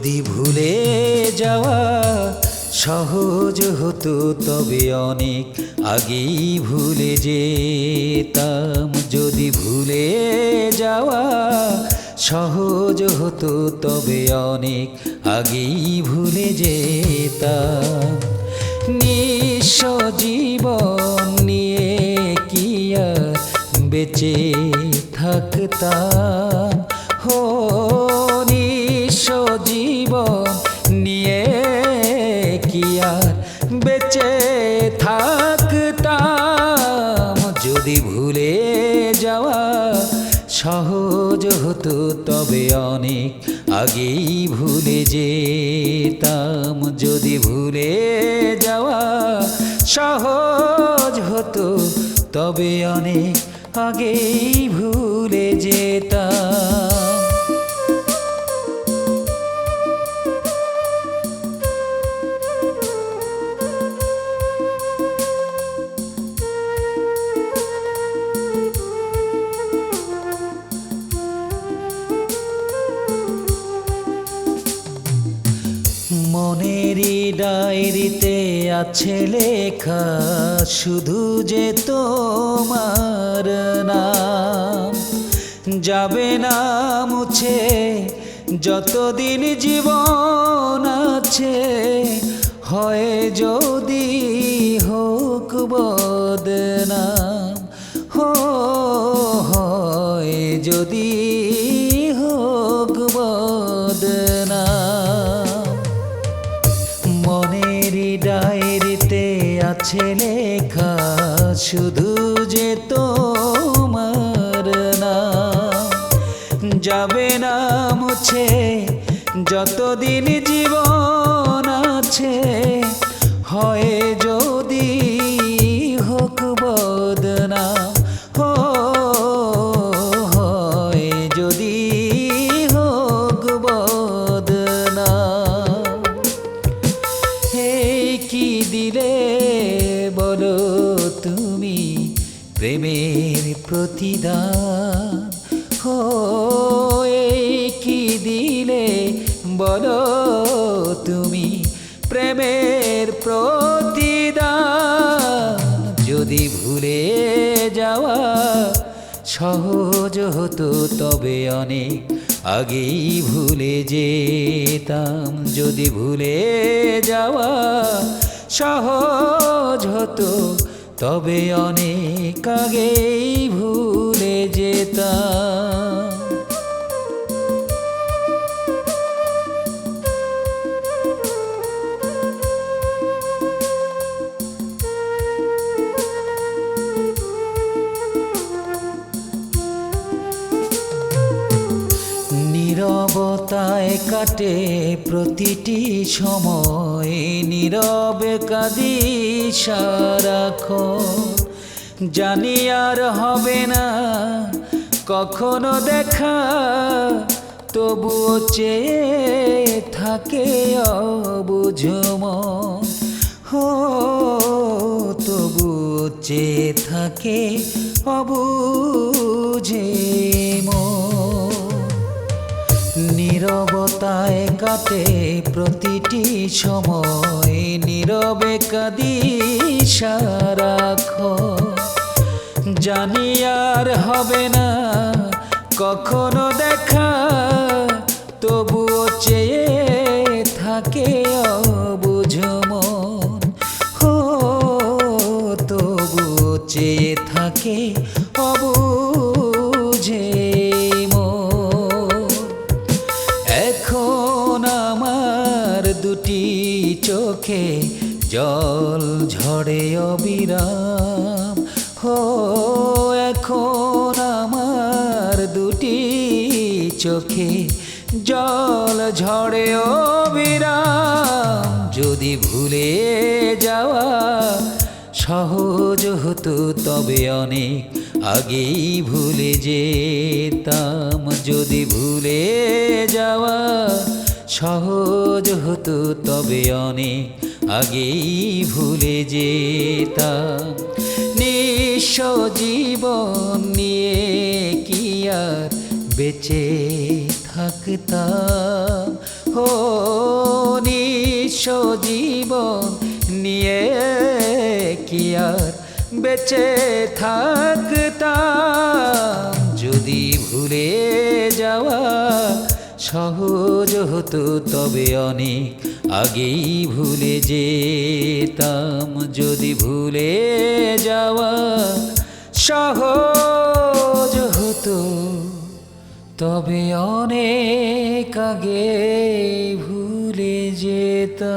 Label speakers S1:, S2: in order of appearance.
S1: যদি ভুলে যাওয়া সহজ হতো তবে অনেক আগেই ভুলে যেতাম। যদি ভুলে যাওয়া সহজ হতো তবে অনেক আগেই ভুলে যেতাম। নিঃস্ব জীবন নিয়ে কি আর বেঁচে থাকতাম। হো নিঃস্ব জীবন নিয়ে কি আর বেঁচে থাকতাম। যদি ভুলে যাওয়া সহজ হতো তবে অনেক আগেই ভুলে যেতাম। যদি ভুলে যাওয়া সহজ হতো তবে অনেক আগেই ভুলে যেতাম। মনেরই ডায়েরিতে আছে লেখা শুধু যে তোমার নাম। যাবে না মুছে যতদিন জীবন আছে। হয় যদি হোক বদনাম, হয় যদি হোক বদনাম। মনেরই ডায়েরিতে আছে লেখা শুধু যে তোমার নাম। যাবে না মুছে যতদিন জীবন আছে। হয় যদি হোক বদনাম, হয় যদি হোক বদনাম। কি দিলে বলো তুমি প্রেমের প্রতিদান। হো কি দিলে বলো তুমি প্রেমের প্রতিদান। যদি ভুলে যাওয়া সহজ হতো তবে অনেক আগেই ভুলে যেতাম। যদি ভুলে যাওয়া সহজ হতো তবে অনেক আগেই ভুলে যেতাম। নীরবতায় কাটে প্রতিটি সময়, নীরবে কাঁদি সারাক্ষণ। জানি আর হবে না কখনো দেখা, তবুও চেয়ে থাকে অবুঝ মন। তবুও চেয়ে থাকে অবুঝে মন। নীরবতায় কাটে প্রতিটি সময়, নীরবে কাঁদি সারাক্ষণ। জানি আর হবে না কখনো দেখা, তবুও চেয়ে থাকে অবুঝ মন। তবুও চেয়ে থাকে অবুঝে মন। এখন আমার দুটি চোখে জল ঝরে অবিরাম। এখন আমার দুটি চোখে জল ঝরে অবিরাম। যদি ভুলে যাওয়া সহজ হতো তবে অনেক আগেই ভুলে যেতাম। যদি ভুলে যাওয়া সহজ হতো তবে অনেক আগেই ভুলে যেতাম। নিঃস্ব জীবন নিয়ে কি আর বেঁচে থাকতাম। ও নিঃস্ব জীবন নিয়ে কি আর বেঁচে থাকতাম। যদি ভুলে যাওয়া সহজ হতো তবে অনেক আগেই ভুলে যেতাম। যদি ভুলে যাওয়া সহজ হতো তবে অনেক আগে ভুলে যেতাম।